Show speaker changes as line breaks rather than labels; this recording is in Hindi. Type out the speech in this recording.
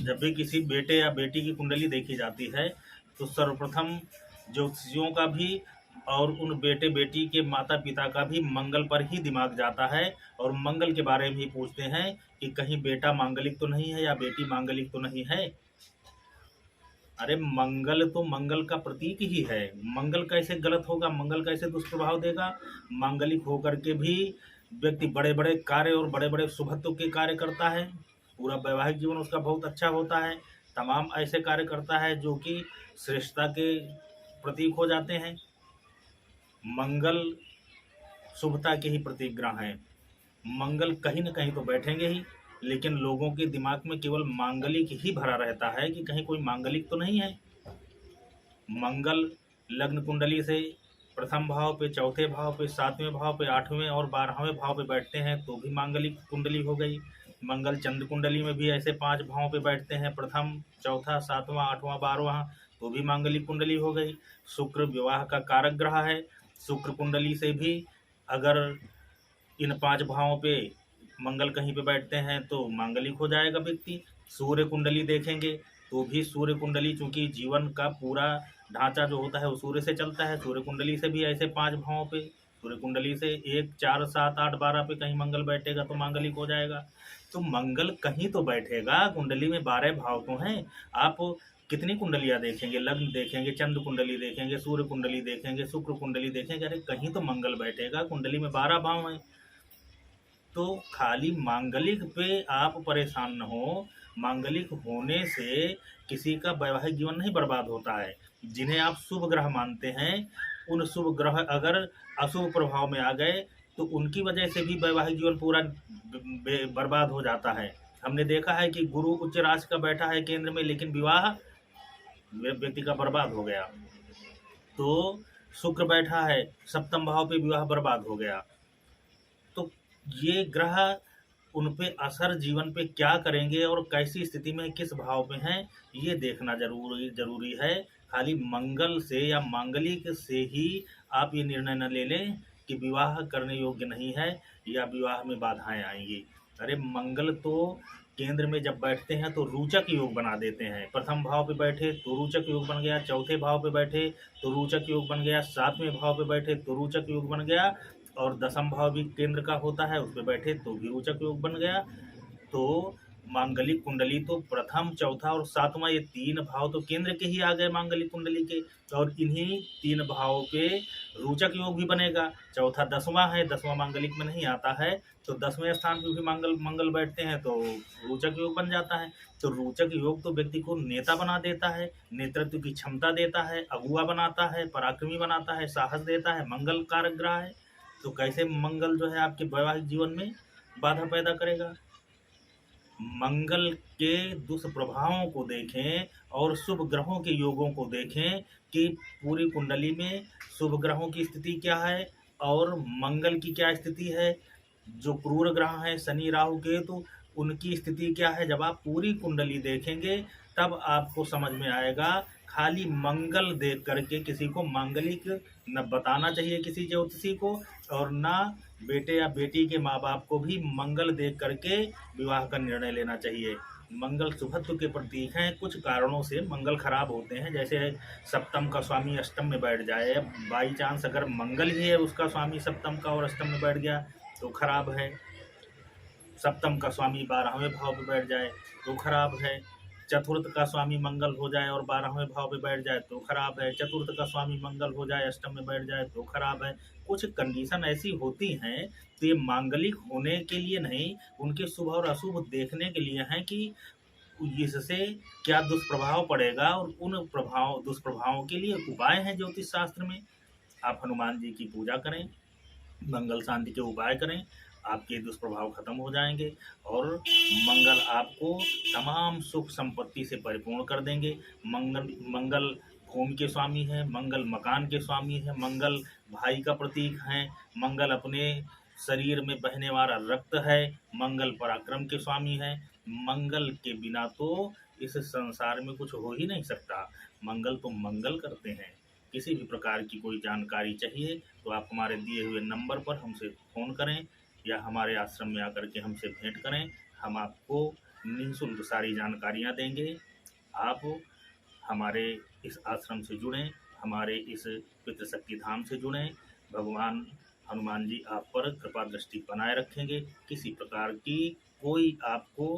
जब भी किसी बेटे या बेटी की कुंडली देखी जाती है तो सर्वप्रथम ज्योतिषियों का भी और उन बेटे बेटी के माता पिता का भी मंगल पर ही दिमाग जाता है और मंगल के बारे में ही पूछते हैं कि कहीं बेटा मांगलिक तो नहीं है या बेटी मांगलिक तो नहीं है। अरे मंगल तो मंगल का प्रतीक ही है। मंगल कैसे गलत होगा, मंगल कैसे दुष्प्रभाव देगा। मांगलिक होकर के भी व्यक्ति बड़े बड़े कार्य और बड़े बड़े शुभत्व के कार्य करता है। पूरा वैवाहिक जीवन उसका बहुत अच्छा होता है। तमाम ऐसे कार्य करता है जो कि श्रेष्ठता के प्रतीक हो जाते हैं। मंगल शुभता के ही प्रतीक ग्रह हैं। मंगल कहीं न कहीं तो बैठेंगे ही, लेकिन लोगों के दिमाग में केवल मांगलिक ही भरा रहता है कि कहीं कोई मांगलिक तो नहीं है। मंगल लग्न कुंडली से प्रथम भाव पे, चौथे भाव पे, सातवें भाव पे, आठवें और 12वें भाव पे बैठते हैं तो भी मांगलिक कुंडली हो गई। मंगल चंद्र कुंडली में भी ऐसे 5 भाव पे बैठते हैं, प्रथम, चौथा, सातवां, आठवां, 12वां, तो भी मांगलिक कुंडली हो गई। शुक्र विवाह का कारक ग्रह है। शुक्र कुंडली से भी अगर इन 5 भावों पे मंगल कहीं पे बैठते हैं तो मांगलिक हो जाएगा व्यक्ति। सूर्य कुंडली देखेंगे तो भी सूर्य कुंडली, चूंकि जीवन का पूरा ढांचा जो होता है वो सूर्य से चलता है, सूर्य कुंडली से भी ऐसे 5 भावों पे, सूर्य कुंडली से 1, 4, 7, 8, 12 पे कहीं मंगल बैठेगा तो मांगलिक हो जाएगा। तो मंगल कहीं तो बैठेगा। कुंडली में 12 भाव तो हैं। आप कितनी कुंडलियां देखेंगे, लग्न देखेंगे, चंद्र कुंडली देखेंगे, सूर्य कुंडली देखेंगे, शुक्र कुंडली देखेंगे, अरे कहीं तो मंगल बैठेगा। कुंडली में 12 भाव हैं। तो खाली मांगलिक पे आप परेशान न हो। मांगलिक होने से किसी का वैवाहिक जीवन नहीं बर्बाद होता है। जिन्हें आप शुभ ग्रह मानते हैं, उन शुभ ग्रह अगर अशुभ प्रभाव में आ गए तो उनकी वजह से भी वैवाहिक जीवन पूरा बर्बाद हो जाता है। हमने देखा है कि गुरु उच्च राशि का बैठा है केंद्र में, लेकिन विवाह व्यक्ति का बर्बाद हो गया। तो शुक्र बैठा है सप्तम भाव पे, विवाह बर्बाद हो गया। तो ये ग्रह उन पे असर जीवन पे क्या करेंगे और कैसी स्थिति में किस भाव में हैं, ये देखना जरूरी है। खाली मंगल से या मांगलिक से ही आप ये निर्णय न ले लें कि विवाह करने योग्य नहीं है या विवाह में बाधाएं आएंगी। अरे मंगल तो केंद्र में जब बैठते हैं तो रोचक योग बना देते हैं। प्रथम भाव पे बैठे तो रोचक योग बन गया, चौथे भाव पे बैठे तो रोचक योग बन गया, सातवें भाव पे बैठे तो रोचक योग बन गया, और दसम भाव भी केंद्र का होता है, उस पर बैठे तो भी रोचक योग बन गया। तो मांगलिक कुंडली तो प्रथम, चौथा और सातवां, ये 3 भाव तो केंद्र के ही आ गए मांगलिक कुंडली के, और इन्हीं 3 भावों पे रोचक योग भी बनेगा। चौथा 10वां है, 10वां मांगलिक में नहीं आता है, तो 10वें स्थान पे भी मंगल बैठते हैं तो रोचक योग बन जाता है। तो रोचक योग तो व्यक्ति को नेता बना देता है, नेतृत्व की क्षमता देता है, अगुआ बनाता है, पराक्रमी बनाता है, साहस देता है। मंगल कारक ग्रह है। तो कैसे मंगल जो है आपके वैवाहिक जीवन में बाधा पैदा करेगा। मंगल के दुष्प्रभावों को देखें और शुभ ग्रहों के योगों को देखें कि पूरी कुंडली में शुभ ग्रहों की स्थिति क्या है और मंगल की क्या स्थिति है। जो क्रूर ग्रह हैं शनि, राहु, केतु, उनकी स्थिति क्या है। जब आप पूरी कुंडली देखेंगे तब आपको समझ में आएगा। खाली मंगल देख करके किसी को मांगलिक न बताना चाहिए किसी ज्योतिषी को, और ना बेटे या बेटी के माँ बाप को भी मंगल देख करके विवाह का निर्णय लेना चाहिए। मंगल शुभत्व के प्रतीक हैं। कुछ कारणों से मंगल खराब होते हैं, जैसे सप्तम का स्वामी अष्टम में बैठ जाए। बाई चांस अगर मंगल ही है उसका स्वामी सप्तम का और अष्टम में बैठ गया तो खराब है। सप्तम का स्वामी 12वें भाव पे बैठ जाए तो खराब है। चतुर्थ का स्वामी मंगल हो जाए और 12वें भाव पे बैठ जाए तो खराब है। चतुर्थ का स्वामी मंगल हो जाए, अष्टम में बैठ जाए तो खराब है। कुछ कंडीशन ऐसी होती हैं, तो ये मांगलिक होने के लिए नहीं, उनके शुभ और अशुभ देखने के लिए हैं कि इससे क्या दुष्प्रभाव पड़ेगा, और उन दुष्प्रभावों के लिए उपाय हैं ज्योतिष शास्त्र में। आप हनुमान जी की पूजा करें, मंगल शांति के उपाय करें, आपके दुष्प्रभाव खत्म हो जाएंगे और मंगल आपको तमाम सुख संपत्ति से परिपूर्ण कर देंगे। मंगल भूमि के स्वामी है, मंगल मकान के स्वामी है, मंगल भाई का प्रतीक है, मंगल अपने शरीर में बहने वाला रक्त है, मंगल पराक्रम के स्वामी है। मंगल के बिना तो इस संसार में कुछ हो ही नहीं सकता। मंगल तो मंगल करते हैं। किसी भी प्रकार की कोई जानकारी चाहिए तो आप हमारे दिए हुए नंबर पर हमसे फ़ोन करें या हमारे आश्रम में आकर के हमसे भेंट करें। हम आपको निःशुल्क सारी जानकारियाँ देंगे। आप हमारे इस आश्रम से जुड़ें, हमारे इस पितृशक्ति धाम से जुड़ें। भगवान हनुमान जी आप पर कृपा दृष्टि बनाए रखेंगे। किसी प्रकार की कोई आपको